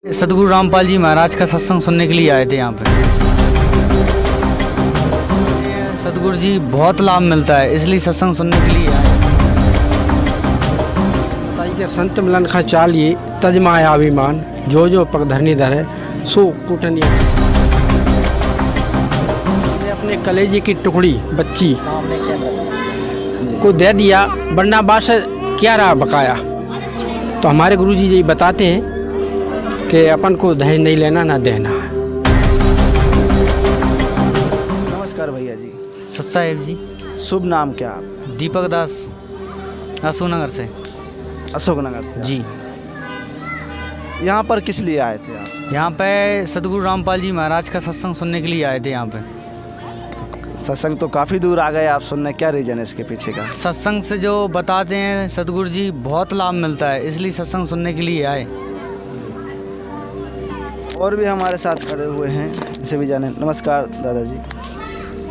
सदगुरु रामपाल जी महाराज का सत्संग सुनने के लिए आए थे यहाँ पे। सदगुरु जी बहुत लाभ मिलता है, इसलिए सत्संग सुनने के लिए आए। बताइए कि संत मिलन का चाल ये तजमाया अभिमान, जो जो पग धरनी धरे सो कुटनी। अपने कलेजे की टुकड़ी बच्ची को दे दिया, वरना बास क्या रहा बकाया। तो हमारे गुरुजी जी बताते हैं कि अपन को दहेज नहीं लेना ना देना। नमस्कार भैया जी। सत साहेब जी। शुभ नाम क्या आप? दीपक दास, अशोकनगर से। अशोकनगर से जी। यहाँ पर किस लिए आए थे आप? यहाँ पे सदगुरु रामपाल जी महाराज का सत्संग सुनने के लिए आए थे यहाँ पे। सत्संग तो काफ़ी दूर आ गए आप सुनने, क्या रीजन है इसके पीछे का? सत्संग से जो बताते हैं सदगुरु जी बहुत लाभ मिलता है, इसलिए सत्संग सुनने के लिए आए। और भी हमारे साथ खड़े हुए हैं, इसे भी जाने। नमस्कार दादाजी।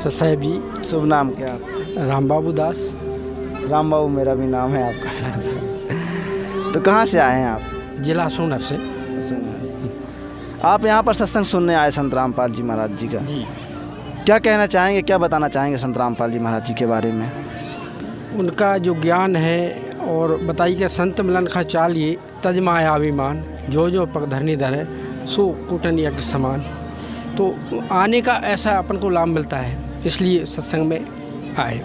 सत साहेब जी। शुभ नाम क्या आप? राम बाबू दास। राम बाबू मेरा भी नाम है आपका। तो कहाँ से आए हैं आप? जिला सोनर से। आप यहाँ पर सत्संग सुनने आए संत रामपाल जी महाराज जी का। जी। क्या कहना चाहेंगे, क्या बताना चाहेंगे संत रामपाल जी महाराज जी के बारे में? उनका जो ज्ञान है, और बताइए कि संत मिलन का चाल ये तजमाया अभिमान, जो जो पग धरनी धरे सो कुटनी के समान। तो आने का ऐसा अपन को लाभ मिलता है, इसलिए सत्संग में आए।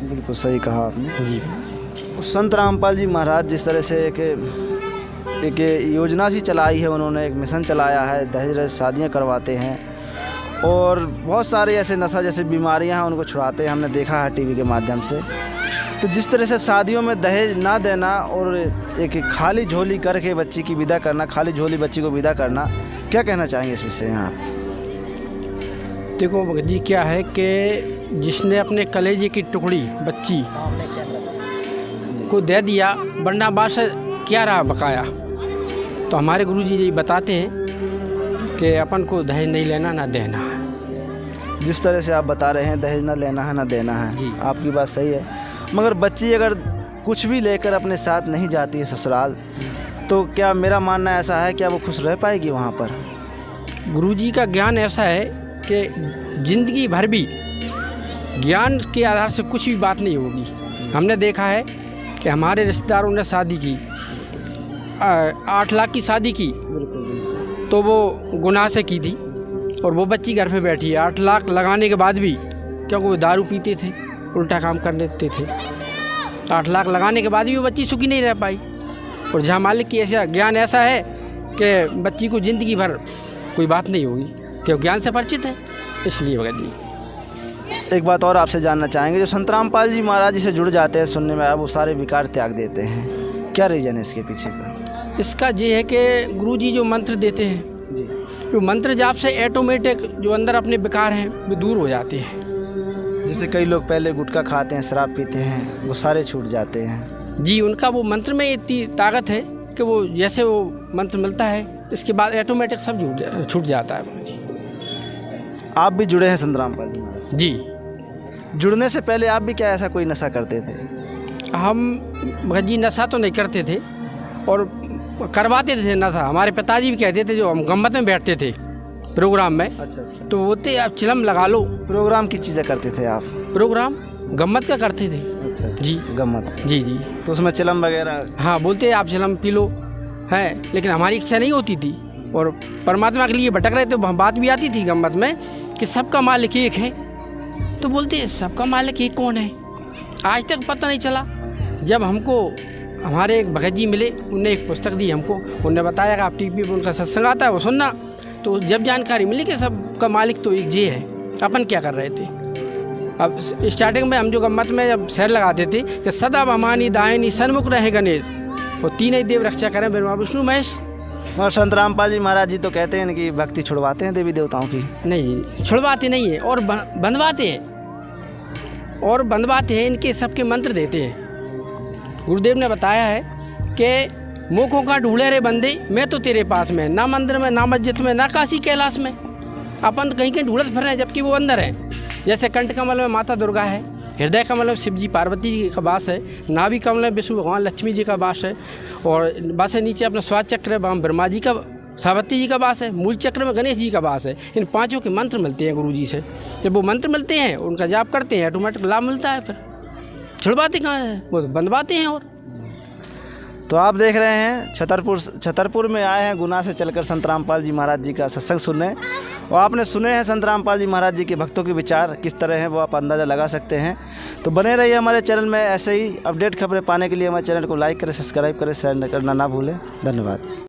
बिल्कुल सही कहा आपने जी। संत रामपाल जी महाराज जिस तरह से एक योजना सी चलाई है, उन्होंने एक मिशन चलाया है, दहेज शादियाँ करवाते हैं और बहुत सारे ऐसे नशा जैसे बीमारियां हैं उनको छुड़ाते हैं, हमने देखा है टीवी के माध्यम से। तो जिस तरह से शादियों में दहेज ना देना और एक खाली झोली करके बच्ची की विदा करना, खाली झोली बच्ची को विदा करना, क्या कहना चाहेंगे इस विषय में आप? देखो भगत जी, क्या है कि जिसने अपने कलेजे की टुकड़ी बच्ची को दे दिया, वरना बास क्या रहा बकाया। तो हमारे गुरुजी जी बताते हैं कि अपन को दहेज नहीं लेना ना देना है। जिस तरह से आप बता रहे हैं दहेज ना लेना है ना देना है, जी। आपकी बात सही है। मगर बच्ची अगर कुछ भी लेकर अपने साथ नहीं जाती है ससुराल, तो क्या मेरा मानना ऐसा है क्या वो खुश रह पाएगी वहाँ पर? गुरुजी का ज्ञान ऐसा है कि जिंदगी भर भी ज्ञान के आधार से कुछ भी बात नहीं होगी। हमने देखा है कि हमारे रिश्तेदारों ने शादी की, 8 लाख की शादी की, तो वो गुनाह से की थी, और वो बच्ची घर पे बैठी है 8 लाख लगाने के बाद भी, क्योंकि वो दारू पीते थे, उल्टा काम कर देते थे। 8 लाख लगाने के बाद भी वो बच्ची सुखी नहीं रह पाई। और जहाँ मालिक की ऐसा ज्ञान ऐसा है कि बच्ची को ज़िंदगी भर कोई बात नहीं होगी, क्योंकि ज्ञान से परिचित है, इसलिए वगैरह जी। एक बात और आपसे जानना चाहेंगे, जो संत रामपाल जी महाराज जी से जुड़ जाते हैं, सुनने में आया वो सारे विकार त्याग देते हैं, क्या रीजन है इसके पीछे का? इसका ये है कि गुरुजी जो मंत्र देते हैं जी। जो मंत्र जाप से ऑटोमेटिक जो अंदर अपने विकार हैं वो दूर हो जाते हैं। जैसे कई लोग पहले गुटखा खाते हैं, शराब पीते हैं, वो सारे छूट जाते हैं। जी, उनका वो मंत्र में इतनी ताकत है कि वो जैसे वो मंत्र मिलता है, इसके बाद ऑटोमेटिक सब छूट जाता है। जी। आप भी जुड़े हैं संत रामपाल जी महाराज से? जी। जुड़ने से पहले आप भी क्या ऐसा कोई नशा करते थे? हम भजी नशा तो नहीं करते थे और करवाते थे नशा। हमारे पिताजी भी कहते थे, जो हम गम्मत में बैठते थे प्रोग्राम में, अच्छा। तो बोलते आप चिलम लगा लो। प्रोग्राम की चीज़ें करते थे आप? प्रोग्राम गम्मत का करते थे। अच्छा जी। गम्मत। जी जी। तो उसमें चिलम वगैरह? हाँ, बोलते आप चिलम पी लो है, लेकिन हमारी इच्छा नहीं होती थी और परमात्मा के लिए भटक रहे थे। बात भी आती थी गम्मत में कि सबका मालिक एक है, तो बोलते सबका मालिक एक कौन है? आज तक पता नहीं चला। जब हमको हमारे एक भगत जी मिले, उन्होंने एक पुस्तक दी हमको, उन्होंने बताया कि आप टीवी पर उनका सत्संग आता है वो सुनना। तो जब जानकारी मिली कि सबका मालिक तो एक जे है, अपन क्या कर रहे थे। अब स्टार्टिंग में हम जो गम्मत में जब शहर लगाते थे कि सदा भवानी दाहिनी सन्मुख रहे गणेश, वो तीन ही देव रक्षा करें, ब्रह्मा विष्णु महेश। और संत रामपाल जी महाराज जी तो कहते हैं कि भक्ति छुड़वाते हैं देवी देवताओं की? नहीं, छुड़वाते नहीं है, और बंधवाते हैं, और बंधवाते हैं, इनके सबके मंत्र देते हैं। गुरुदेव ने बताया है कि मुखों का ढूंढे रे बंदे, मैं तो तेरे पास में, ना मंदिर में, ना मस्जिद में, ना काशी कैलाश में। अपन कहीं कहीं ढूंढत फिर रहे हैं, जबकि वो अंदर है। जैसे कंठ कमल में माता दुर्गा है, हृदय कमल में शिव जी पार्वती जी का वास है, नाभि कमल में विष्णु भगवान लक्ष्मी जी का वास है, और बस नीचे अपना स्वाद चक्र है, वहाँ ब्रह्मा जी का सावित्री जी का वास है, मूल चक्र में गणेश जी का वास है। इन पांचों के मंत्र मिलते हैं गुरु जी से। जब वो मंत्र मिलते हैं, उनका जाप करते हैं, ऑटोमेटिक लाभ मिलता है। फिर छुड़वाते कहाँ है, वो बंधवाते हैं। और तो आप देख रहे हैं छतरपुर में आए हैं गुना से चलकर संत रामपाल जी महाराज जी का सत्संग सुनने। और आपने सुने हैं संत रामपाल जी महाराज जी के भक्तों के विचार किस तरह हैं, वो आप अंदाज़ा लगा सकते हैं। तो बने रहिए हमारे चैनल में, ऐसे ही अपडेट खबरें पाने के लिए हमारे चैनल को लाइक करें, सब्सक्राइब करें, शेयर करना ना भूलें। धन्यवाद।